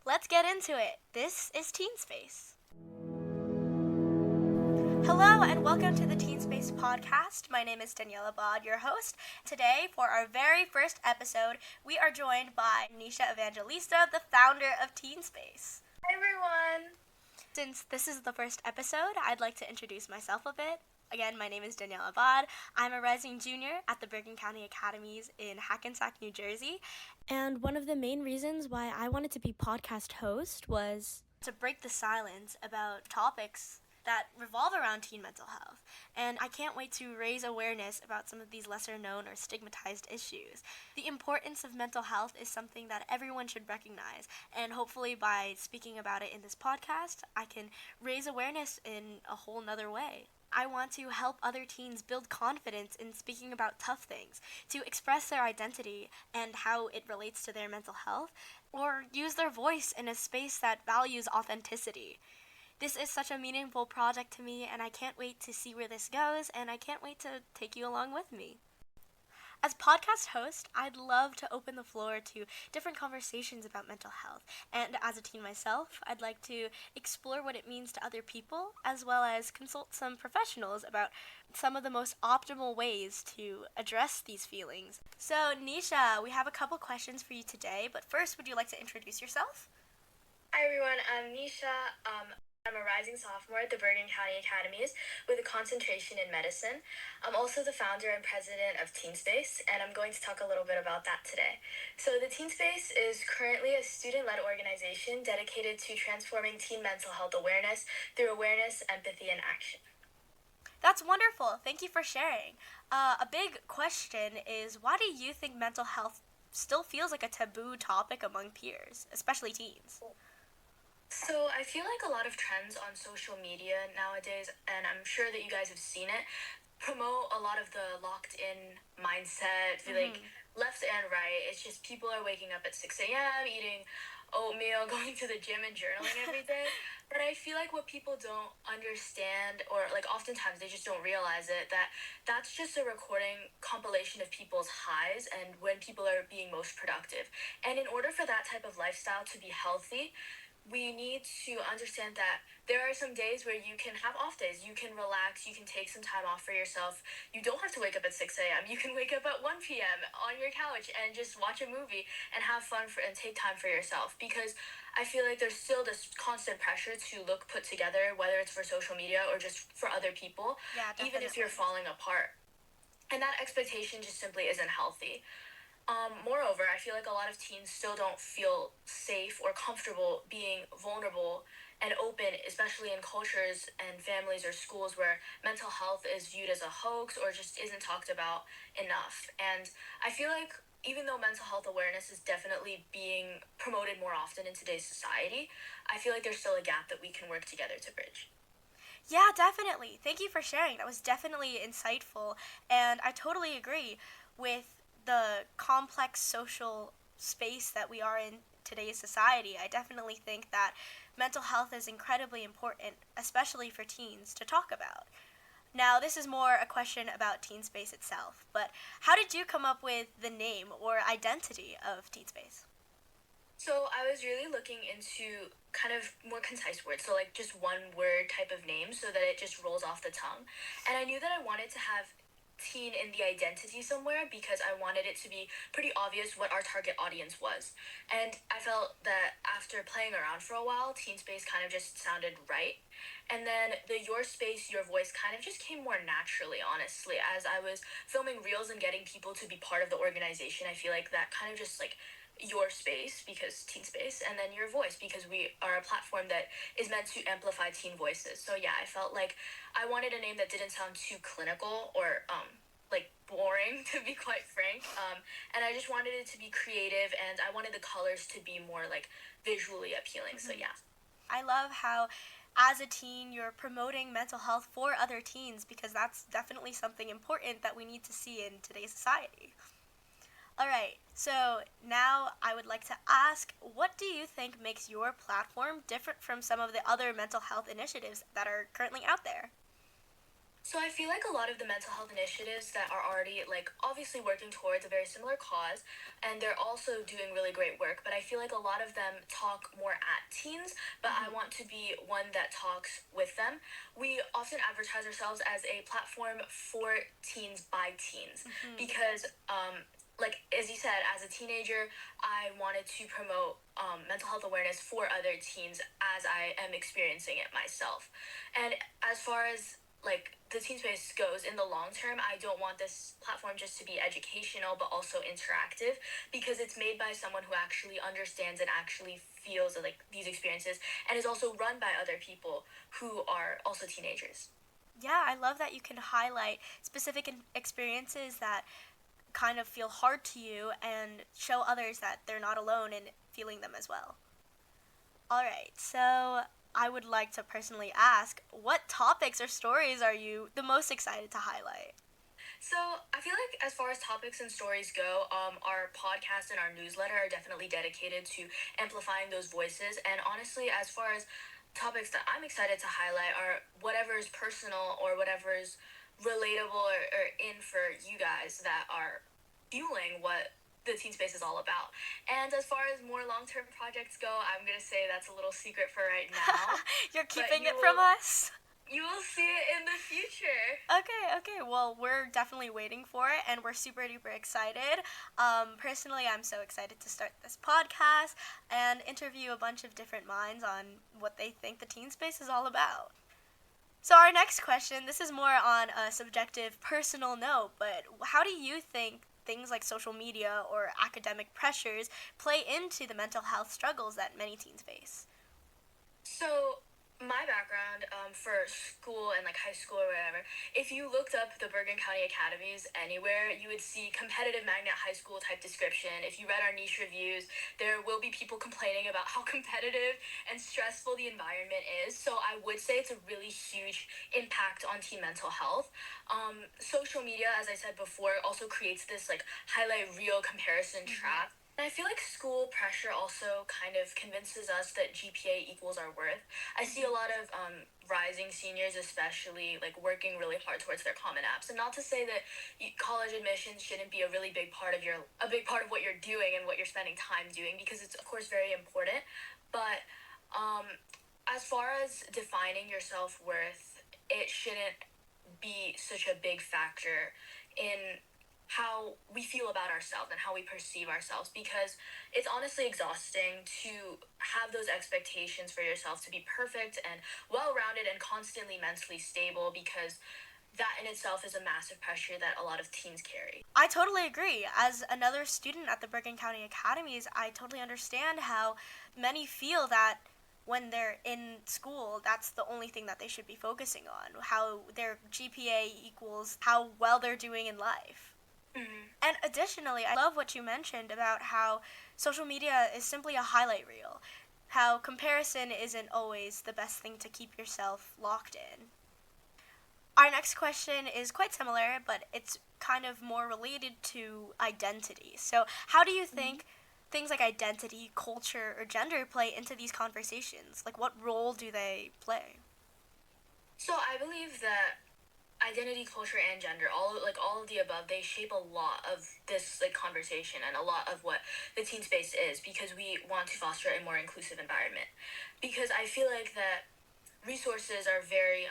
let's get into it. This is TeenSpace. Hello and welcome to the TeenSpace Podcast. My name is Danielle, your host. Today, for our very first episode, we are joined by Nisha Evangelista, the founder of TeenSpace. Hi everyone! Since this is the first episode, I'd like to introduce myself a bit. Again, my name is Danielle Abad. I'm a rising junior at the Bergen County Academies in Hackensack, New Jersey. And one of the main reasons why I wanted to be podcast host was to break the silence about topics that revolve around teen mental health. And I can't wait to raise awareness about some of these lesser known or stigmatized issues. The importance of mental health is something that everyone should recognize, and hopefully by speaking about it in this podcast, I can raise awareness in a whole nother way. I want to help other teens build confidence in speaking about tough things, to express their identity and how it relates to their mental health, or use their voice in a space that values authenticity. This is such a meaningful project to me, and I can't wait to see where this goes, and I can't wait to take you along with me. As podcast host, I'd love to open the floor to different conversations about mental health, and as a teen myself, I'd like to explore what it means to other people, as well as consult some professionals about some of the most optimal ways to address these feelings. So, Nisha, we have a couple questions for you today, but first, would you like to introduce yourself? Hi everyone, I'm Nisha. I'm a rising sophomore at the Bergen County Academies with a concentration in medicine. I'm also the founder and president of TeenSpace, and I'm going to talk a little bit about that today. So the TeenSpace is currently a student-led organization dedicated to transforming teen mental health awareness through awareness, empathy, and action. That's wonderful. Thank you for sharing. A big question is, why do you think mental health still feels like a taboo topic among peers, especially teens? So I feel like a lot of trends on social media nowadays, and I'm sure that you guys have seen it, promote a lot of the locked-in mindset, like left and right. It's just people are waking up at 6 a.m., eating oatmeal, going to the gym and journaling every day. But I feel like what people don't understand, or like oftentimes they just don't realize it, that's just a compilation of people's highs and when people are being most productive. And in order for that type of lifestyle to be healthy, we need to understand that there are some days where you can have off days. You can relax. You can take some time off for yourself. You don't have to wake up at 6 a.m. You can wake up at 1 p.m. on your couch and just watch a movie and have fun and take time for yourself. Because I feel like there's still this constant pressure to look put together, whether it's for social media or just for other people, even if you're falling apart. And that expectation just simply isn't healthy. Moreover, I feel like a lot of teens still don't feel safe or comfortable being vulnerable and open, especially in cultures and families or schools where mental health is viewed as a hoax or just isn't talked about enough. And I feel like even though mental health awareness is definitely being promoted more often in today's society, I feel like there's still a gap that we can work together to bridge. Yeah, definitely. Thank you for sharing. That was definitely insightful, and I totally agree with the complex social space that we are in today's society. I definitely think that mental health is incredibly important, especially for teens, to talk about. Now, this is more a question about TeenSpace itself, but how did you come up with the name or identity of TeenSpace? So I was really looking into kind of more concise words, so like just one word type of name so that it just rolls off the tongue. And I knew that I wanted to have teen in the identity somewhere because I wanted it to be pretty obvious what our target audience was. And I felt that after playing around for a while, TeenSpace kind of just sounded right. And then the your space, your voice kind of just came more naturally, honestly. As I was filming reels and getting people to be part of the organization, I feel like that kind of just like your space, because TeenSpace, and then your voice, because we are a platform that is meant to amplify teen voices. So yeah, I felt like I wanted a name that didn't sound too clinical or like boring, to be quite frank. And I just wanted it to be creative, and I wanted the colors to be more like visually appealing. So yeah. I love how as a teen you're promoting mental health for other teens, because that's definitely something important that we need to see in today's society. Alright, so now I would like to ask, what do you think makes your platform different from some of the other mental health initiatives that are currently out there? So I feel like a lot of the mental health initiatives that are already like obviously working towards a very similar cause, and they're also doing really great work, but I feel like a lot of them talk more at teens, but I want to be one that talks with them. We often advertise ourselves as a platform for teens by teens because like as you said, as a teenager, I wanted to promote mental health awareness for other teens as I am experiencing it myself. And as far as like the TeenSpace goes in the long term, I don't want this platform just to be educational but also interactive, because it's made by someone who actually understands and actually feels like these experiences, and is also run by other people who are also teenagers. Yeah, I love that you can highlight specific experiences that kind of feel hard to you and show others that they're not alone in feeling them as well. All right, so I would like to personally ask, what topics or stories are you the most excited to highlight? So I feel like as far as topics and stories go, our podcast and our newsletter are definitely dedicated to amplifying those voices. And honestly, as far as topics that I'm excited to highlight are whatever is personal or whatever is relatable or in for you guys that are fueling what the TeenSpace is all about. And as far as more long-term projects go, I'm going to say that's a little secret for right now. You're keeping it from us? You will see it in the future. Okay. Well, we're definitely waiting for it, and we're super duper excited. Personally, I'm so excited to start this podcast and interview a bunch of different minds on what they think the TeenSpace is all about. So our next question, this is more on a subjective, personal note, but how do you think things like social media or academic pressures play into the mental health struggles that many teens face? So my background for school and like high school or whatever, if you looked up the Bergen County Academies anywhere, you would see competitive magnet high school type description. If you read our niche reviews, there will be people complaining about how competitive and stressful the environment is. So I would say it's a really huge impact on teen mental health. Social media, as I said before, also creates this like highlight reel comparison trap. And I feel like school pressure also kind of convinces us that GPA equals our worth. I see a lot of rising seniors especially like working really hard towards their common apps. And not to say that college admissions shouldn't be a really big part of what you're doing and what you're spending time doing, because it's of course very important. But as far as defining your self-worth, it shouldn't be such a big factor in how we feel about ourselves and how we perceive ourselves, because it's honestly exhausting to have those expectations for yourself to be perfect and well-rounded and constantly mentally stable, because that in itself is a massive pressure that a lot of teens carry. I totally agree. As another student at the Bergen County Academies, I totally understand how many feel that when they're in school, that's the only thing that they should be focusing on, how their GPA equals how well they're doing in life. And additionally, I love what you mentioned about how social media is simply a highlight reel, how comparison isn't always the best thing to keep yourself locked in. Our next question is quite similar, but it's kind of more related to identity. So, how do you think things like identity, culture, or gender play into these conversations? Like, what role do they play? So I believe that identity, culture, and gender, all of the above, they shape a lot of this like conversation and a lot of what the TeenSpace is, because we want to foster a more inclusive environment. Because I feel like that resources are very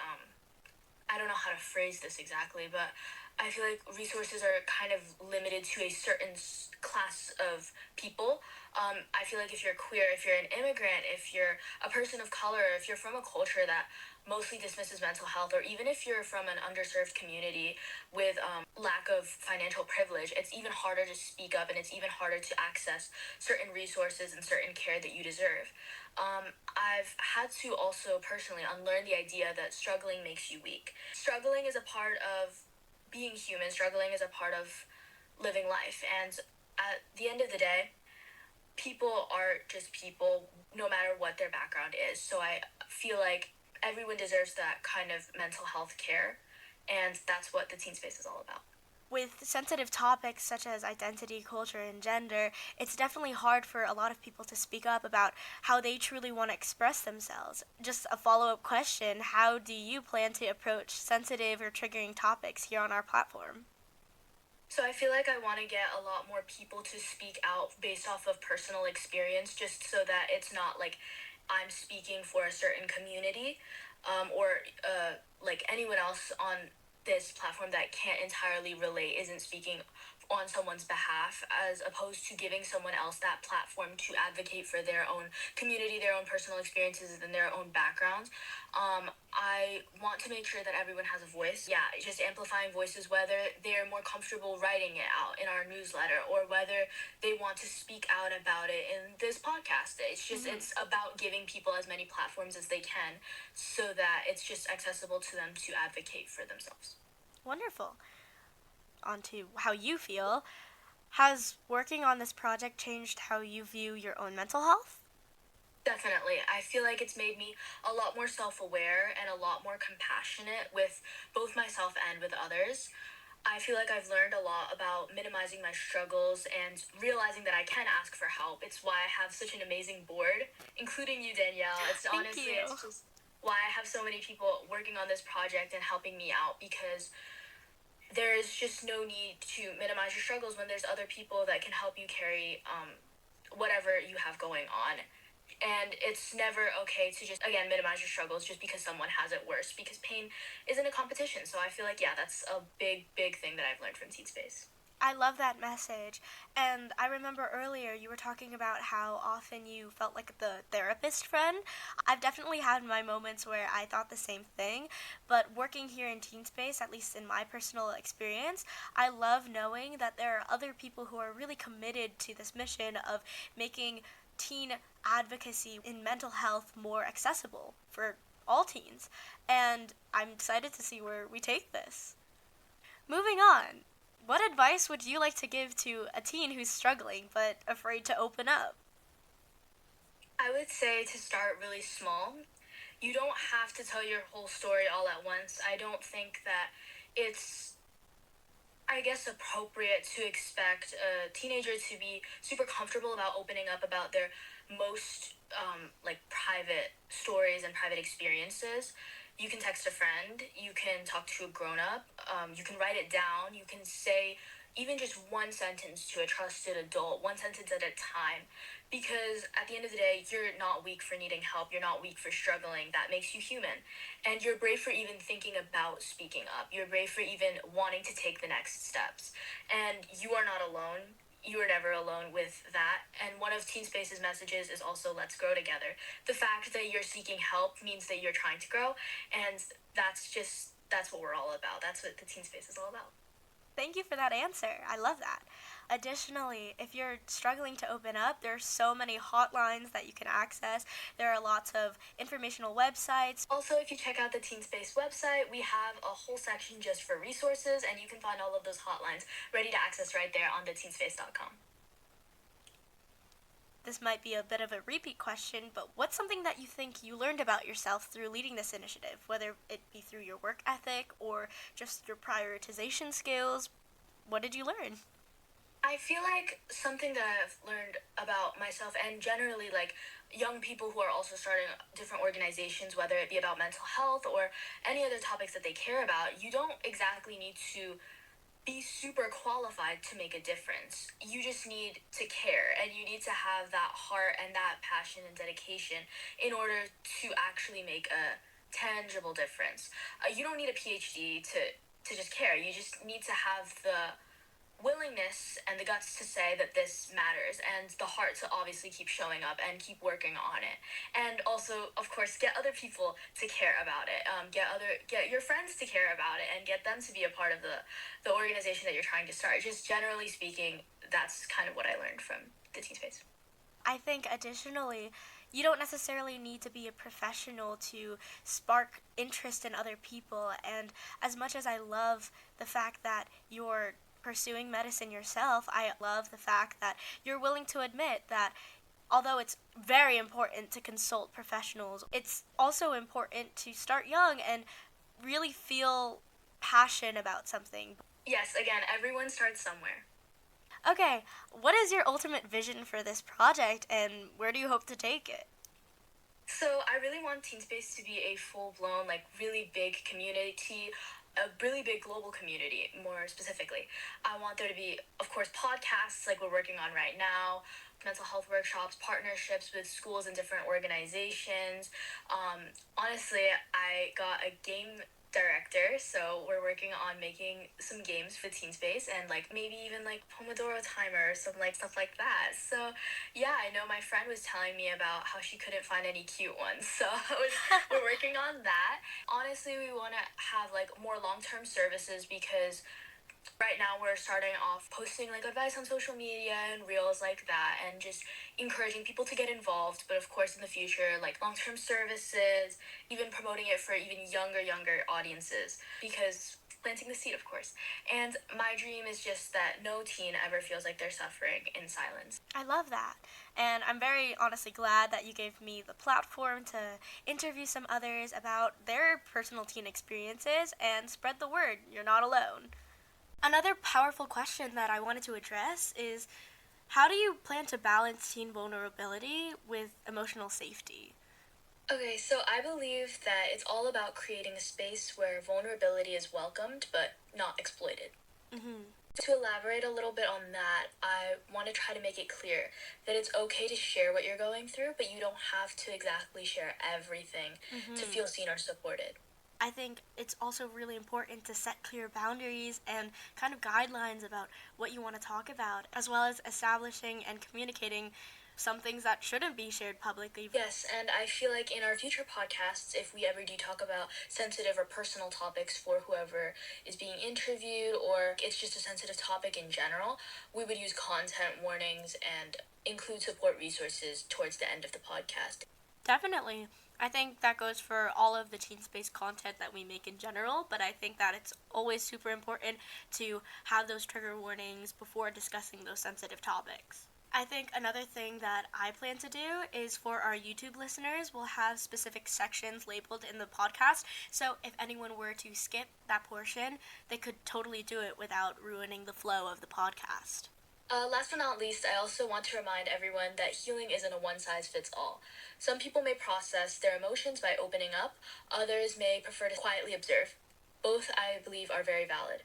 I don't know how to phrase this exactly, but I feel like resources are kind of limited to a certain class of people. I feel like if you're queer, if you're an immigrant, if you're a person of color, if you're from a culture that mostly dismisses mental health, or even if you're from an underserved community with lack of financial privilege, it's even harder to speak up and it's even harder to access certain resources and certain care that you deserve. I've had to also personally unlearn the idea that struggling makes you weak. Struggling is a part of being human, struggling is a part of living life, and at the end of the day, people are just people no matter what their background is. So I feel like everyone deserves that kind of mental health care, and that's what the TeenSpace is all about. with sensitive topics such as identity, culture, and gender, it's definitely hard for a lot of people to speak up about how they truly want to express themselves. Just a follow up question: how do you plan to approach sensitive or triggering topics here on our platform? So I feel like I want to get a lot more people to speak out based off of personal experience, just so that it's not like I'm speaking for a certain community, or like anyone else on this platform that can't entirely relate isn't speaking on someone's behalf, as opposed to giving someone else that platform to advocate for their own community, their own personal experiences, and their own backgrounds. I want to make sure that everyone has a voice. Yeah, just amplifying voices, whether they're more comfortable writing it out in our newsletter or whether they want to speak out about it in this podcast. It's just, it's about giving people as many platforms as they can so that it's just accessible to them to advocate for themselves. Wonderful. On to how you feel. Has working on this project changed how you view your own mental health? Definitely. I feel like it's made me a lot more self-aware and a lot more compassionate with both myself and with others. I feel like I've learned a lot about minimizing my struggles and realizing that I can ask for help. It's why I have such an amazing board, including you, Danielle. It's honestly, it's just why I have so many people working on this project and helping me out, because there is just no need to minimize your struggles when there's other people that can help you carry whatever you have going on. And it's never okay to just, again, minimize your struggles just because someone has it worse, because pain isn't a competition. So I feel like, yeah, that's a big, big thing that I've learned from TeenSpace. I love that message. And I remember earlier you were talking about how often you felt like the therapist friend. I've definitely had my moments where I thought the same thing, but working here in TeenSpace, at least in my personal experience, I love knowing that there are other people who are really committed to this mission of making teen advocacy in mental health more accessible for all teens. And I'm excited to see where we take this. Moving on. What advice would you like to give to a teen who's struggling but afraid to open up? I would say to start really small. You don't have to tell your whole story all at once. I don't think that it's, I guess, appropriate to expect a teenager to be super comfortable about opening up about their most like private stories and private experiences. You can text a friend, you can talk to a grown-up, you can write it down, you can say even just one sentence to a trusted adult, one sentence at a time, because at the end of the day, you're not weak for needing help, you're not weak for struggling. That makes you human, and you're brave for even thinking about speaking up, you're brave for even wanting to take the next steps, and you are not alone. You are never alone with that. And one of TeenSpace's messages is also let's grow together. The fact that you're seeking help means that you're trying to grow, and that's what we're all about. That's what the TeenSpace is all about. Thank you for that answer. I love that. Additionally, if you're struggling to open up, there are so many hotlines that you can access. There are lots of informational websites. Also, if you check out the TeenSpace website, we have a whole section just for resources, and you can find all of those hotlines ready to access right there on the teenspace.com. This might be a bit of a repeat question, but what's something that you think you learned about yourself through leading this initiative, whether it be through your work ethic or just your prioritization skills? What did you learn? I feel like something that I've learned about myself, and generally like young people who are also starting different organizations, whether it be about mental health or any other topics that they care about, you don't exactly need to be super qualified to make a difference. You just need to care, and you need to have that heart and that passion and dedication in order to actually make a tangible difference. You don't need a PhD to just care. You just need to have the willingness and the guts to say that this matters, and the heart to obviously keep showing up and keep working on it, and also of course get other people to care about it, get your friends to care about it and get them to be a part of the organization that you're trying to start. Just generally speaking, that's kind of what I learned from the TeenSpace. I think additionally, you don't necessarily need to be a professional to spark interest in other people, and as much as I love the fact that you're pursuing medicine yourself, I love the fact that you're willing to admit that although it's very important to consult professionals, it's also important to start young and really feel passion about something. Yes, again, everyone starts somewhere. Okay, what is your ultimate vision for this project and where do you hope to take it? So I really want TeenSpace to be a full-blown, like, really big community, a really big global community, more specifically. I want there to be, of course, podcasts like we're working on right now, mental health workshops, partnerships with schools and different organizations. Honestly, I got a game director, so we're working on making some games for TeenSpace and like maybe even like Pomodoro timer or some like stuff like that. So yeah, I know my friend was telling me about how she couldn't find any cute ones. So we're working on that. Honestly, we want to have like more long-term services because right now we're starting off posting like advice on social media and reels like that and just encouraging people to get involved, but of course in the future like long-term services, even promoting it for even younger audiences, because planting the seed, of course. And my dream is just that no teen ever feels like they're suffering in silence. I love that. And I'm very honestly glad that you gave me the platform to interview some others about their personal teen experiences and spread the word. You're not alone. Another powerful question that I wanted to address is how do you plan to balance teen vulnerability with emotional safety? Okay, so I believe that it's all about creating a space where vulnerability is welcomed but not exploited. Mm-hmm. To elaborate a little bit on that, I want to try to make it clear that it's okay to share what you're going through, but you don't have to exactly share everything to feel seen or supported. I think it's also really important to set clear boundaries and kind of guidelines about what you want to talk about, as well as establishing and communicating some things that shouldn't be shared publicly. Yes, and I feel like in our future podcasts, if we ever do talk about sensitive or personal topics for whoever is being interviewed, or it's just a sensitive topic in general, we would use content warnings and include support resources towards the end of the podcast. Definitely. I think that goes for all of the TeenSpace content that we make in general, but I think that it's always super important to have those trigger warnings before discussing those sensitive topics. I think another thing that I plan to do is for our YouTube listeners, we'll have specific sections labeled in the podcast. So if anyone were to skip that portion, they could totally do it without ruining the flow of the podcast. Last but not least, I also want to remind everyone that healing isn't a one-size-fits-all. Some people may process their emotions by opening up, others may prefer to quietly observe. Both, I believe, are very valid.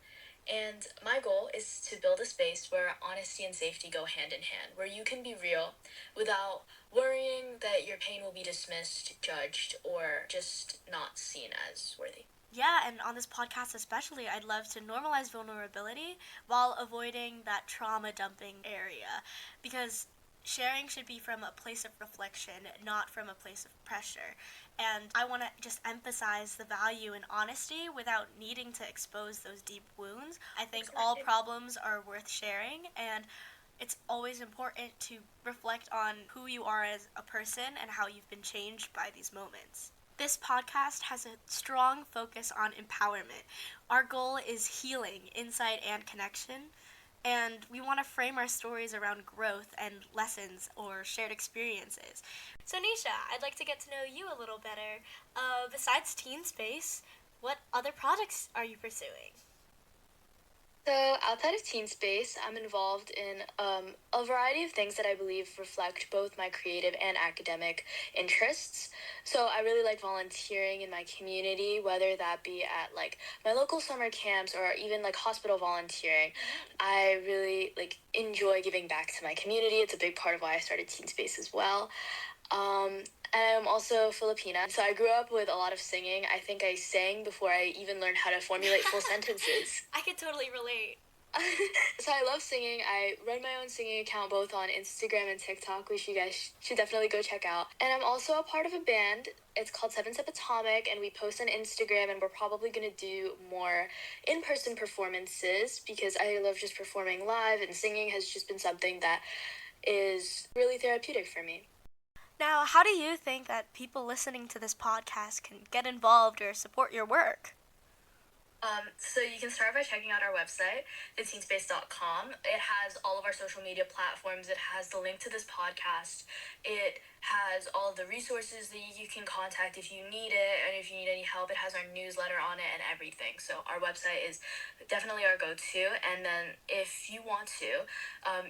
And my goal is to build a space where honesty and safety go hand in hand, where you can be real without worrying that your pain will be dismissed, judged, or just not seen as worthy. Yeah, and on this podcast especially, I'd love to normalize vulnerability while avoiding that trauma dumping area, because sharing should be from a place of reflection, not from a place of pressure. And I want to just emphasize the value in honesty without needing to expose those deep wounds. I think all problems are worth sharing, and it's always important to reflect on who you are as a person and how you've been changed by these moments. This podcast has a strong focus on empowerment. Our goal is healing, insight, and connection. And we want to frame our stories around growth and lessons or shared experiences. So, Nisha, I'd like to get to know you a little better. Besides TeenSpace, what other projects are you pursuing? So, outside of TeenSpace, I'm involved in a variety of things that I believe reflect both my creative and academic interests. So, I really like volunteering in my community, whether that be at like my local summer camps or even like hospital volunteering. I really like enjoy giving back to my community. It's a big part of why I started TeenSpace as well. And I'm also Filipina, so I grew up with a lot of singing. I think I sang before I even learned how to formulate full sentences. I could totally relate. So I love singing. I run my own singing account both on Instagram and TikTok, which you guys should definitely go check out. And I'm also a part of a band. It's called 7 Step Atomic, and we post on Instagram, and we're probably going to do more in-person performances because I love just performing live, and singing has just been something that is really therapeutic for me. Now, how do you think that people listening to this podcast can get involved or support your work? So you can start by checking out our website, theteenspace.com. It has all of our social media platforms. It has the link to this podcast. It has all the resources that you can contact if you need it, and if you need any help, it has our newsletter on it and everything. So our website is definitely our go-to. And then if you want to,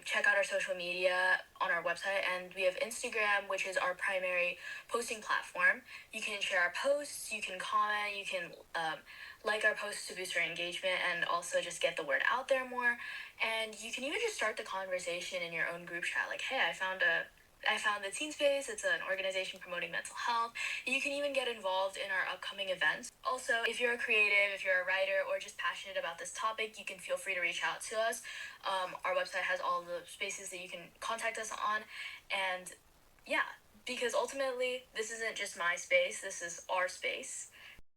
check out our social media on our website, and we have Instagram, which is our primary posting platform. You can share our posts, you can comment, you can like our posts to boost our engagement and also just get the word out there more. And you can even just start the conversation in your own group chat, like, hey, I found the TeenSpace. It's an organization promoting mental health. You can even get involved in our upcoming events. Also, if you're a creative, if you're a writer, or just passionate about this topic, you can feel free to reach out to us. Our website has all the spaces that you can contact us on. And yeah, because ultimately, this isn't just my space, this is our space.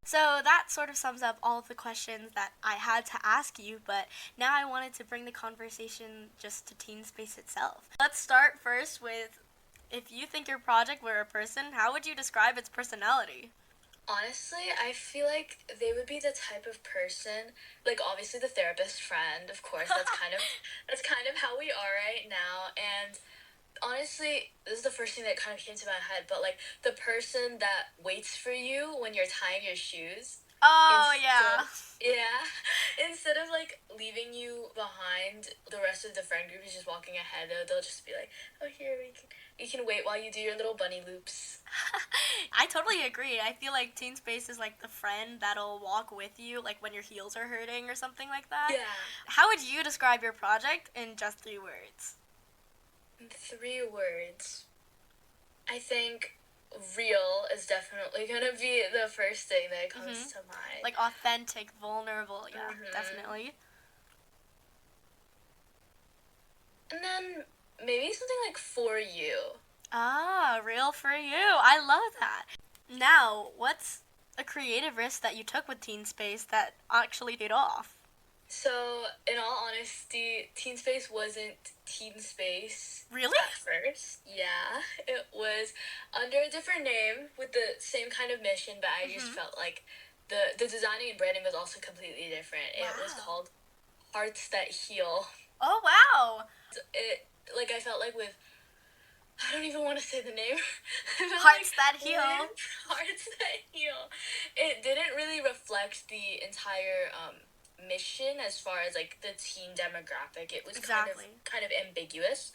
So that sort of sums up all of the questions that I had to ask you, but now I wanted to bring the conversation just to TeenSpace itself. Let's start first with, if you think your project were a person, how would you describe its personality? Honestly, I feel like they would be the type of person, like obviously the therapist friend, of course, that's kind of how we are right now. And honestly, this is the first thing that kind of came to my head, but like the person that waits for you when you're tying your shoes. Oh, yeah. Yeah. Instead of like leaving you behind, the rest of the friend group is just walking ahead. They'll just be like, oh, here, you can wait while you do your little bunny loops. I totally agree. I feel like TeenSpace is like the friend that'll walk with you, like when your heels are hurting or something like that. Yeah. How would you describe your project in just 3 words? 3 words. I think real is definitely gonna be the first thing that comes to mind. Like authentic, vulnerable, yeah, definitely. And then maybe something like for you. Ah, real for you. I love that. Now, what's a creative risk that you took with TeenSpace that actually paid off? So, in all honesty, TeenSpace wasn't TeenSpace. Really? At first. Yeah. It was under a different name with the same kind of mission, but I just felt like the designing and branding was also completely different. Wow. It was called Hearts That Heal. Oh, wow. I felt like with, I don't even want to say the name. Hearts That Heal. Hearts That Heal. It didn't really reflect the entire mission as far as like the teen demographic. It was kind of ambiguous,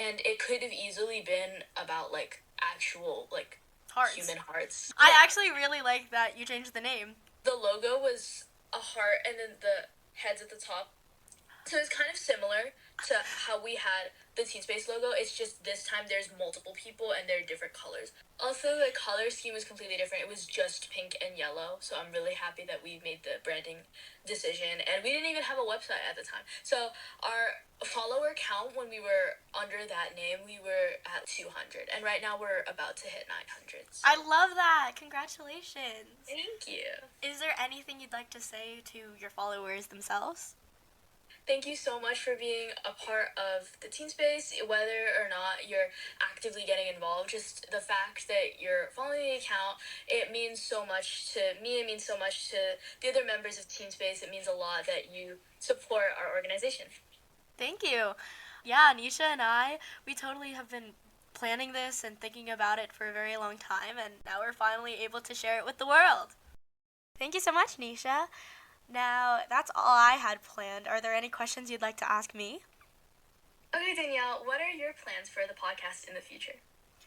and it could have easily been about like actual like hearts. Human hearts. I actually really like that you changed the name. The logo was a heart and then the heads at the top, so it's kind of similar to how we had the TeenSpace logo. It's just this time there's multiple people and they're different colors. Also, the color scheme was completely different. It was just pink and yellow, so I'm really happy that we made the branding decision. And we didn't even have a website at the time. So our follower count when we were under that name, we were at 200. And right now we're about to hit 900. So. I love that. Congratulations. Thank you. Is there anything you'd like to say to your followers themselves? Thank you so much for being a part of the TeenSpace, whether or not you're actively getting involved. Just the fact that you're following the account, it means so much to me. It means so much to the other members of TeenSpace. It means a lot that you support our organization. Thank you. Yeah, Nisha and we totally have been planning this and thinking about it for a very long time, and now we're finally able to share it with the world. Thank you so much, Nisha. Now, that's all I had planned. Are there any questions you'd like to ask me? Okay, Danielle, what are your plans for the podcast in the future?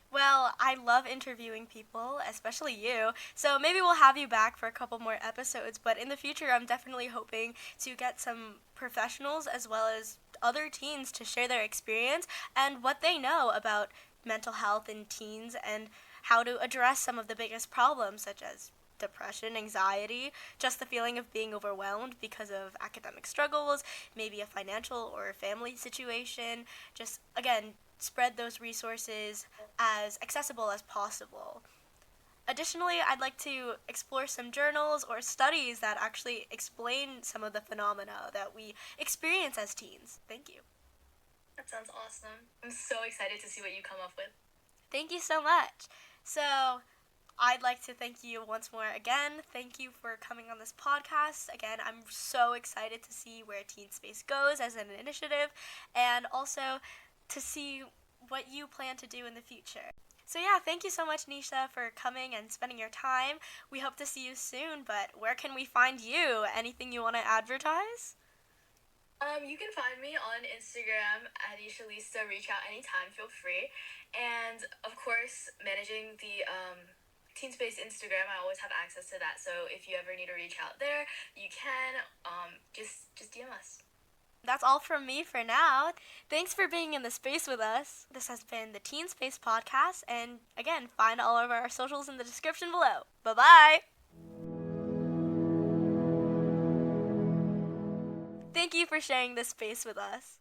Well, I love interviewing people, especially you, so maybe we'll have you back for a couple more episodes, but in the future I'm definitely hoping to get some professionals as well as other teens to share their experience and what they know about mental health in teens and how to address some of the biggest problems such as depression, anxiety, just the feeling of being overwhelmed because of academic struggles, maybe a financial or family situation. Just, again, spread those resources as accessible as possible. Additionally, I'd like to explore some journals or studies that actually explain some of the phenomena that we experience as teens. Thank you. That sounds awesome. I'm so excited to see what you come up with. Thank you so much. So, I'd like to thank you once more again. Thank you for coming on this podcast. Again, I'm so excited to see where TeenSpace goes as an initiative and also to see what you plan to do in the future. So yeah, thank you so much, Nisha, for coming and spending your time. We hope to see you soon, but where can we find you? Anything you want to advertise? You can find me on Instagram at Nisha Evangelista. Reach out anytime, feel free. And of course, managing the TeenSpace Instagram, I always have access to that. So if you ever need to reach out there, you can just DM us. That's all from me for now. Thanks for being in the space with us. This has been the TeenSpace Podcast, and again, find all of our socials in the description below. Bye-bye! Thank you for sharing this space with us.